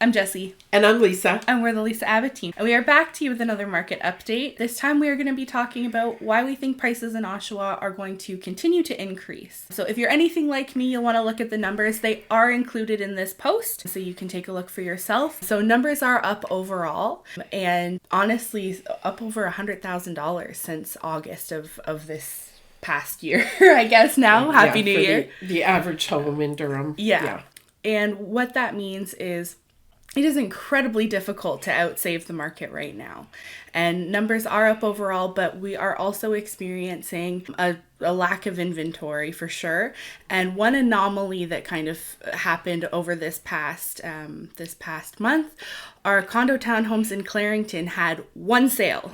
I'm Jessie. And I'm Lisa. And we're the Lisa Abbott team. And we are back to you with another market update. This time we are going to be talking about why we think prices in Oshawa are going to continue to increase. So if you're anything like me, you'll want to look at the numbers. They are included in this post, so you can take a look for yourself. So numbers are up overall, and honestly, up over $100,000 since August of this past year, I guess now. Happy New Year. The average home in Durham. Yeah. And what that means is it is incredibly difficult to outsave the market right now. And numbers are up overall, but we are also experiencing a lack of inventory for sure. And one anomaly that kind of happened over this past month, our condo townhomes in Clarington had one sale,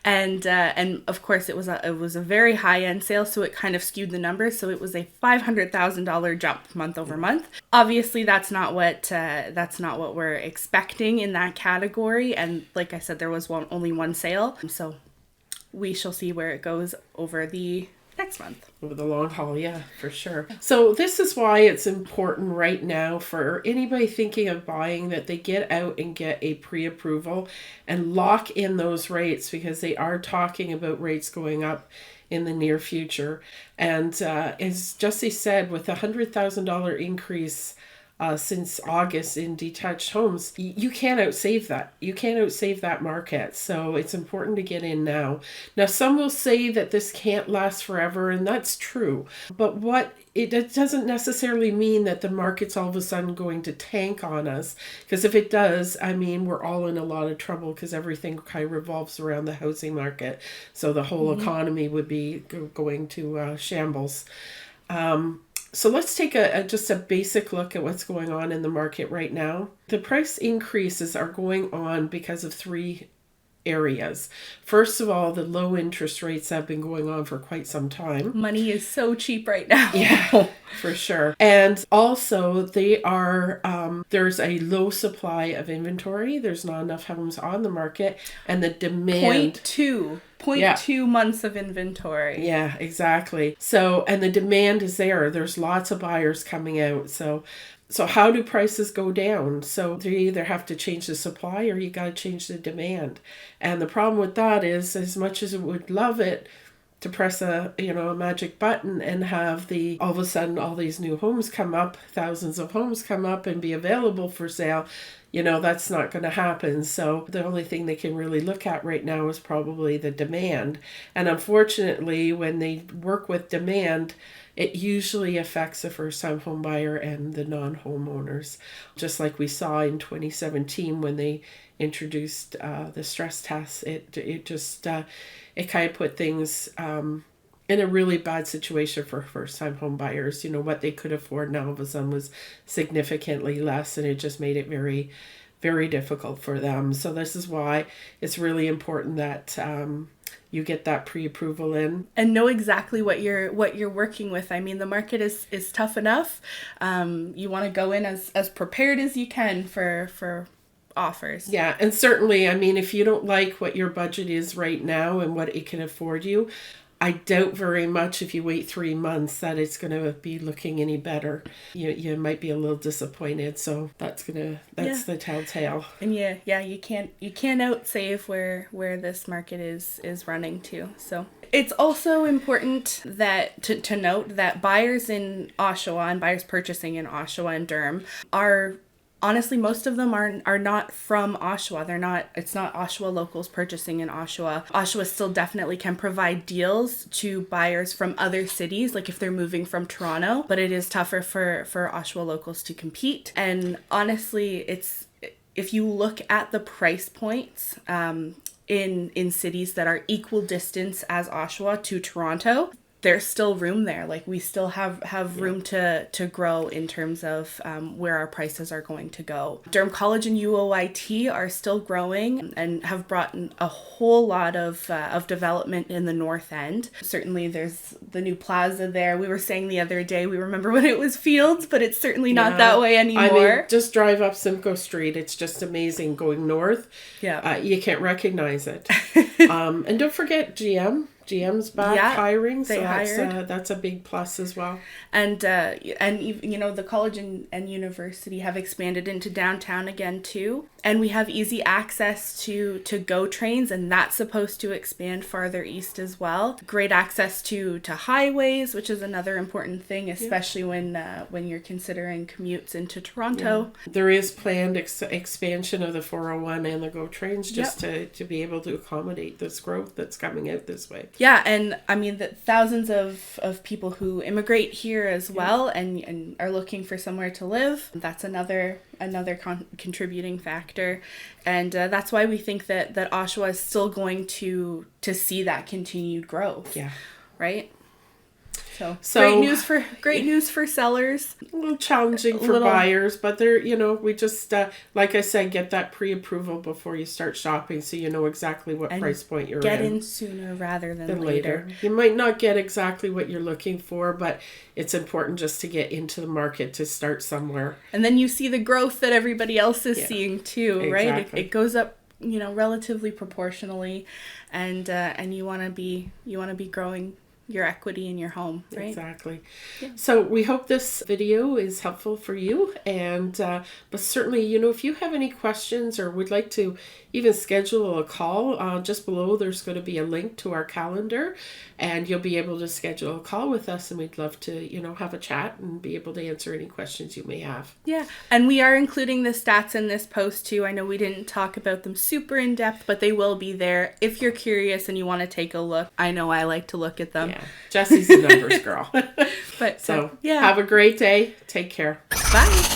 and of course it was a very high end sale, so it kind of skewed the numbers. So it was a $500,000 jump month over month. Obviously, that's not what we're expecting in that category. And like I said, there was only one sale, so we shall see where it goes over the next month. Over the long haul, yeah, for sure. So this is why it's important right now for anybody thinking of buying that they get out and get a pre-approval and lock in those rates, because they are talking about rates going up in the near future. And as Jessie said, with a $100,000 increase since August in detached homes, you can't outsave that. You can't outsave that market. So it's important to get in now. Now, some will say that this can't last forever, and that's true. But it doesn't necessarily mean that the market's all of a sudden going to tank on us. Because if it does, I mean, we're all in a lot of trouble, because everything kind of revolves around the housing market. So the whole economy would be going to shambles. So let's take just a basic look at what's going on in the market right now. The price increases are going on because of three areas. First of all, the low interest rates have been going on for quite some time. Money is so cheap right now. Yeah, for sure. And also they are, there's a low supply of inventory. There's not enough homes on the market, and the demand... 0.2 months of inventory. Yeah, exactly. So, and the demand is there. There's lots of buyers coming out. So how do prices go down? So you either have to change the supply or you got to change the demand. And the problem with that is, as much as it would love it to press a magic button and have all of a sudden all these new homes come up, thousands of homes come up and be available for sale, that's not going to happen. So the only thing they can really look at right now is probably the demand. And unfortunately, when they work with demand, it usually affects the first-time home buyer and the non-homeowners. Just like we saw in 2017 when they introduced the stress test, it kind of put things in a really bad situation for first-time home buyers. What they could afford now all of a sudden was significantly less, and it just made it very, very difficult for them. So this is why it's really important that you get that pre-approval in and know exactly what you're working with. I mean, the market is tough enough. You want to go in as prepared as you can for offers. Yeah, and certainly, I mean, if you don't like what your budget is right now and what it can afford you, I doubt very much if you wait 3 months that it's going to be looking any better. You might be a little disappointed. So that's the telltale. And you can't outsave where this market is running to. So it's also important that to note that buyers in Oshawa and buyers purchasing in Oshawa and Durham are, honestly, most of them are not from Oshawa. It's not Oshawa locals purchasing in Oshawa. Oshawa still definitely can provide deals to buyers from other cities, like if they're moving from Toronto, but it is tougher for Oshawa locals to compete. And honestly, if you look at the price points in cities that are equal distance as Oshawa to Toronto, there's still room there. Like, we still have room to grow in terms of where our prices are going to go. Durham College and UOIT are still growing and have brought in a whole lot of development in the north end. Certainly there's the new plaza there. We were saying the other day, we remember when it was Fields, but it's certainly not that way anymore. I mean, just drive up Simcoe Street. It's just amazing going north. Yeah. You can't recognize it. And don't forget GM. GM's back hiring, so that's a big plus as well. And you know, the college and university have expanded into downtown again too, and we have easy access to GO trains, and that's supposed to expand farther east as well. Great access to highways, which is another important thing, especially when you're considering commutes into Toronto. Yeah. There is planned expansion of the 401 and the GO trains just to be able to accommodate this growth that's coming out this way. Yeah, and I mean the thousands of people who immigrate here as well and are looking for somewhere to live. That's another contributing factor, and that's why we think that Oshawa is still going to see that continued growth. Yeah. Right? So great news for sellers. A little challenging for buyers, but they're, you know, we just, like I said, get that pre-approval before you start shopping so you know exactly what price point you're Get in sooner rather than later. You might not get exactly what you're looking for, but it's important just to get into the market to start somewhere. And then you see the growth that everybody else is seeing too, right? It goes up, you know, relatively proportionally, and you want to be growing your equity in your home, right? Exactly. Yeah. So we hope this video is helpful for you, and but certainly, you know, if you have any questions or would like to even schedule a call, just below there's going to be a link to our calendar, and you'll be able to schedule a call with us, and we'd love to, you know, have a chat and be able to answer any questions you may have. Yeah, and we are including the stats in this post too. I know we didn't talk about them super in depth, but they will be there if you're curious and you want to take a look. I know I like to look at them. Yeah, Jessie's a numbers girl. But so have a great day. Take care. Bye.